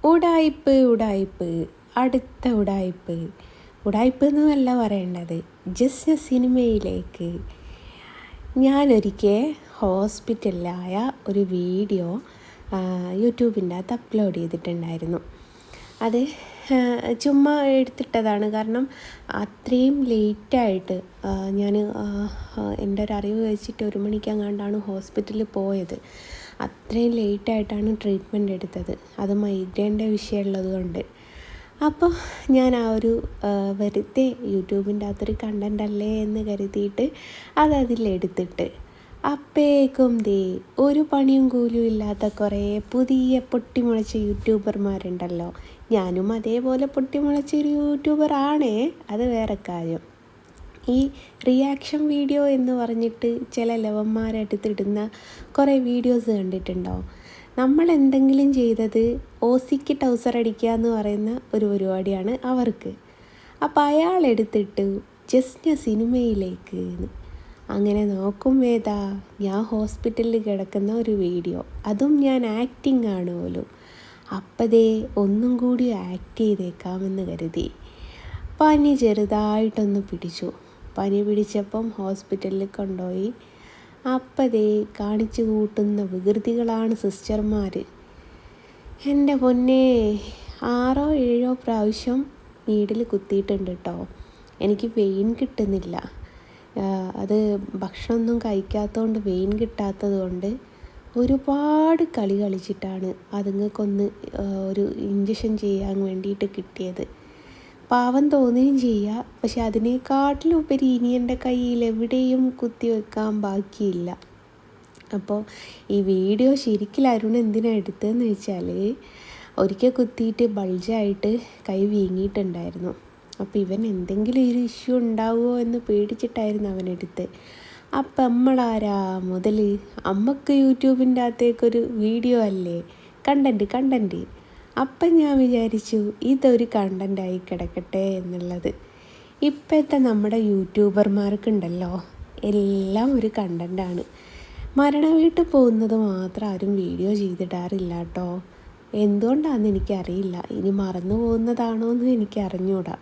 ഉടായിപ്പ് ഉടായിപ്പ് അടുത്ത ഉടായിപ്പ് ഉടായിപ്പ് എന്നല്ല പറയേണ്ടത്. ജസ്റ്റ് സിനിമയിലേക്ക് ഞാനൊരിക്കൽ ഹോസ്പിറ്റലിലായ ഒരു വീഡിയോ യൂട്യൂബിൻ്റെ അകത്ത് അപ്ലോഡ് ചെയ്തിട്ടുണ്ടായിരുന്നു. അത് ചുമ്മാ എടുത്തിട്ടതാണ്. കാരണം അത്രയും ലേറ്റായിട്ട് ഞാൻ എൻ്റെ ഒരു അറിവ് വെച്ചിട്ട് 1 മണിക്കെങ്ങാണ്ടാണ് ഹോസ്പിറ്റലിൽ പോയത്. അത്രയും ലേറ്റായിട്ടാണ് ട്രീറ്റ്മെൻറ്റ് എടുത്തത്. അത് മൈഗ്രെയിൻ്റെ വിഷയമുള്ളത് കൊണ്ട്. അപ്പോൾ ഞാൻ ആ ഒരു വെറുതെ യൂട്യൂബിൻ്റെ അകത്തൊരു കണ്ടൻ്റ് അല്ലേ എന്ന് കരുതിയിട്ട് അതിലെടുത്തിട്ട് അപ്പോഴേക്കും ഒരു പണിയും കൂലിയും ഇല്ലാത്ത കുറേ പുതിയ പൊട്ടിമുളച്ച യൂട്യൂബർമാരുണ്ടല്ലോ. ഞാനും അതേപോലെ പൊട്ടിമുളച്ചൊരു യൂട്യൂബറാണേ, അത് വേറെ കാര്യം. ഈ റിയാക്ഷൻ വീഡിയോ എന്ന് പറഞ്ഞിട്ട് ചില ലവന്മാരെടുത്തിടുന്ന കുറേ വീഡിയോസ് കണ്ടിട്ടുണ്ടോ? നമ്മൾ എന്തെങ്കിലും ചെയ്തത് ഓസിക്ക് ടൗസർ അടിക്കുക എന്ന് പറയുന്ന ഒരു പരിപാടിയാണ് അവർക്ക്. അപ്പോൾ അയാളെടുത്തിട്ട് ജസ്റ്റ് സിനിമയിലേക്ക് അങ്ങനെ നോക്കും വേദാ, ഞാൻ ഹോസ്പിറ്റലിൽ കിടക്കുന്ന ഒരു വീഡിയോ, അതും ഞാൻ ആക്ടിങ് ആണ് പോലും. അപ്പതേ ഒന്നും കൂടി ആക്ട് ചെയ്തേക്കാമെന്ന് കരുതി പനി ചെറുതായിട്ടൊന്ന് പിടിച്ചു. പനി പിടിച്ചപ്പം ഹോസ്പിറ്റലിൽ കൊണ്ടുപോയി. അപ്പതേ കാണിച്ചു കൂട്ടുന്ന വികൃതികളാണ് സിസ്റ്റർമാർ. എൻ്റെ പൊന്നേ, 6-7 പ്രാവശ്യം നീഡിൽ കുത്തിയിട്ടുണ്ട് കേട്ടോ. എനിക്ക് വെയിൻ കിട്ടുന്നില്ല. അത് ഭക്ഷണമൊന്നും കഴിക്കാത്തതുകൊണ്ട് വെയിൻ കിട്ടാത്തത് കൊണ്ട് ഒരുപാട് കളി കളിച്ചിട്ടാണ് അതുങ്ങൾക്കൊന്ന് ഒരു ഇഞ്ചക്ഷൻ ചെയ്യാൻ വേണ്ടിയിട്ട് കിട്ടിയത്. പാവം തോന്നുകയും ചെയ്യുക. പക്ഷെ അതിനേക്കാട്ടിലുപരി ഇനി എൻ്റെ കയ്യിൽ എവിടെയും കുത്തി വെക്കാൻ ബാക്കിയില്ല. അപ്പോൾ ഈ വീഡിയോ ശരിക്കും അരുൺ എന്തിനാണ് എടുത്തതെന്ന് വെച്ചാൽ, ഒരിക്കൽ കുത്തിയിട്ട് ബൾജായിട്ട് കൈ വീങ്ങിയിട്ടുണ്ടായിരുന്നു. അപ്പോൾ ഇവൻ എന്തെങ്കിലും ഒരു ഇഷ്യൂ ഉണ്ടാവുമോ എന്ന് പേടിച്ചിട്ടായിരുന്നു അവനെടുത്ത്. അപ്പം നമ്മളാരാ മുതൽ അമ്മക്ക് യൂട്യൂബിൻ്റെ അകത്തേക്കൊരു വീഡിയോ അല്ലേ, കണ്ടൻറ്റ്. അപ്പം ഞാൻ വിചാരിച്ചു ഇതൊരു കണ്ടൻ്റായി കിടക്കട്ടെ എന്നുള്ളത്. ഇപ്പോഴത്തെ നമ്മുടെ യൂട്യൂബർമാർക്കുണ്ടല്ലോ എല്ലാം ഒരു കണ്ടൻ്റാണ്. മരണ വീട്ടിൽ പോകുന്നത് മാത്രം ആരും വീഡിയോ ചെയ്തിടാറില്ല കേട്ടോ. എന്തുകൊണ്ടാണെന്ന് എനിക്കറിയില്ല. ഇനി മറന്നു പോകുന്നതാണോ എന്ന് എനിക്ക് അറിഞ്ഞൂടാ.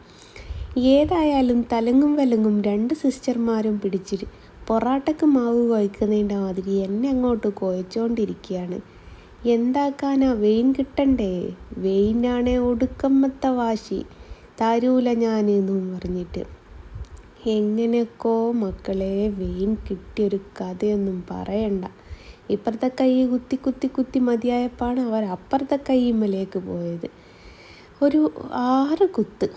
ഏതായാലും തലങ്ങും വലങ്ങും 2 സിസ്റ്റർമാരും പിടിച്ചിട്ട് പൊറാട്ടക്ക് മാവ് കുഴക്കുന്നതിൻ്റെ മാതിരി എന്നെ അങ്ങോട്ട് കുഴച്ചുകൊണ്ടിരിക്കുകയാണ്. എന്താക്കാനാ, വെയിൻ കിട്ടണ്ടേ? വെയിനാണേ ഒടുക്കമ്മത്തെ വാശി, തരൂല ഞാൻ എന്നും പറഞ്ഞിട്ട്. എങ്ങനെയൊക്കെ മക്കളെ വെയിൻ കിട്ടിയൊരു കഥയൊന്നും പറയണ്ട. ഇപ്പുറത്തെ കൈ കുത്തി മതിയായപ്പോഴാണ് അവർ അപ്പുറത്തെ കൈമലേക്ക് പോയത്. ഒരു 6-7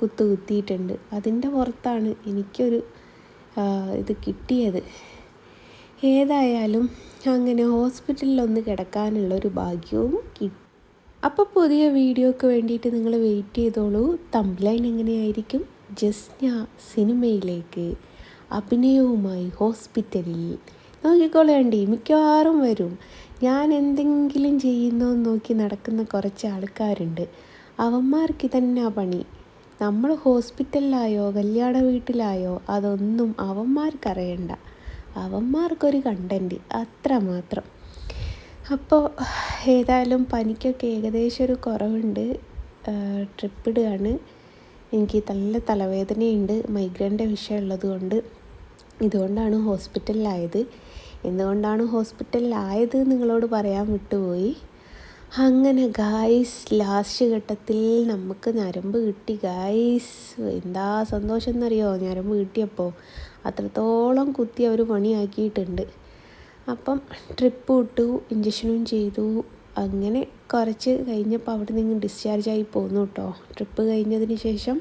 കുത്തിയിട്ടുണ്ട്. അതിൻ്റെ പുറത്താണ് എനിക്കൊരു ഇത് കിട്ടിയത്. ഏതായാലും അങ്ങനെ ഹോസ്പിറ്റലിലൊന്ന് കിടക്കാനുള്ളൊരു ഭാഗ്യവും കിട്ടി. അപ്പോൾ പുതിയ വീഡിയോക്ക് വേണ്ടിയിട്ട് നിങ്ങൾ വെയിറ്റ് ചെയ്തോളൂ. തംബ്ലൈൻ എങ്ങനെയായിരിക്കും? ജസ്ന സിനിമയിലേക്ക് അഭിനയവുമായി ഹോസ്പിറ്റലിൽ നോക്കിക്കൊള്ളേണ്ടി മിക്കവാറും വരും. ഞാൻ എന്തെങ്കിലും ചെയ്യുന്നോന്ന് നോക്കി നടക്കുന്ന കുറച്ച് ആൾക്കാരുണ്ട്. അവന്മാർക്ക് തന്നെ പണി. നമ്മൾ ഹോസ്പിറ്റലിലായോ കല്യാണ വീട്ടിലായോ അതൊന്നും അവന്മാർക്കറിയണ്ട. അവന്മാർക്കൊരു കണ്ടൻറ്റ് അത്രമാത്രം. അപ്പോൾ ഏതായാലും പനിക്കൊക്കെ ഏകദേശം ഒരു കുറവുണ്ട്. ട്രിപ്പ് ഇടുകയാണ്. എനിക്ക് നല്ല തലവേദനയുണ്ട്, മൈഗ്രെയിൻ്റെ വിഷയമുള്ളത് കൊണ്ട്. ഇതുകൊണ്ടാണ് ഹോസ്പിറ്റലിലായത്. എന്തുകൊണ്ടാണ് ഹോസ്പിറ്റലിലായത് നിങ്ങളോട് പറയാൻ വിട്ടുപോയി. അങ്ങനെ ഗായ്സ്, ലാസ്റ്റ് ഘട്ടത്തിൽ നമുക്ക് ഞരമ്പ് കിട്ടി ഗായ്സ്. എന്താ സന്തോഷം എന്നറിയോ? ഞരമ്പ് കിട്ടിയപ്പോൾ അത്രത്തോളം കുത്തി അവർ പണിയാക്കിയിട്ടുണ്ട്. അപ്പം ട്രിപ്പ് ഇട്ടു, ഇഞ്ചക്ഷനും ചെയ്തു. അങ്ങനെ കുറച്ച് കഴിഞ്ഞപ്പോൾ അവിടെ നിന്ന് ഡിസ്ചാർജായി പോന്നു കേട്ടോ, ട്രിപ്പ് കഴിഞ്ഞതിന് ശേഷം.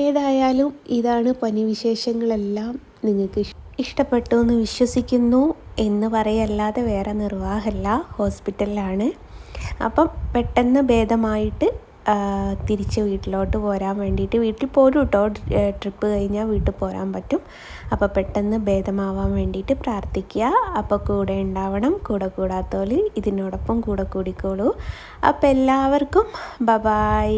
ഏതായാലും ഇതാണ് പനി വിശേഷങ്ങളെല്ലാം. നിങ്ങൾക്ക് ഇഷ്ടപ്പെട്ടു എന്ന് വിശ്വസിക്കുന്നു. എന്ന് പറയല്ലാതെ വേറെ നിർവാഹമില്ല. ഹോസ്പിറ്റലിലാണ്. അപ്പം പെട്ടെന്ന് ഭേദമായിട്ട് തിരിച്ച് വീട്ടിലോട്ട് പോരാൻ വേണ്ടിയിട്ട്, വീട്ടിൽ പോരും കേട്ടോ, ട്രിപ്പ് കഴിഞ്ഞാൽ വീട്ടിൽ പോരാൻ പറ്റും. അപ്പോൾ പെട്ടെന്ന് ഭേദമാവാൻ വേണ്ടിയിട്ട് പ്രാർത്ഥിക്കുക. അപ്പോൾ കൂടെ ഉണ്ടാവണം. കൂടെ കൂടാത്തോല് ഇതിനോടൊപ്പം കൂടെ കൂടിക്കോളൂ. അപ്പോൾ എല്ലാവർക്കും ബൈ.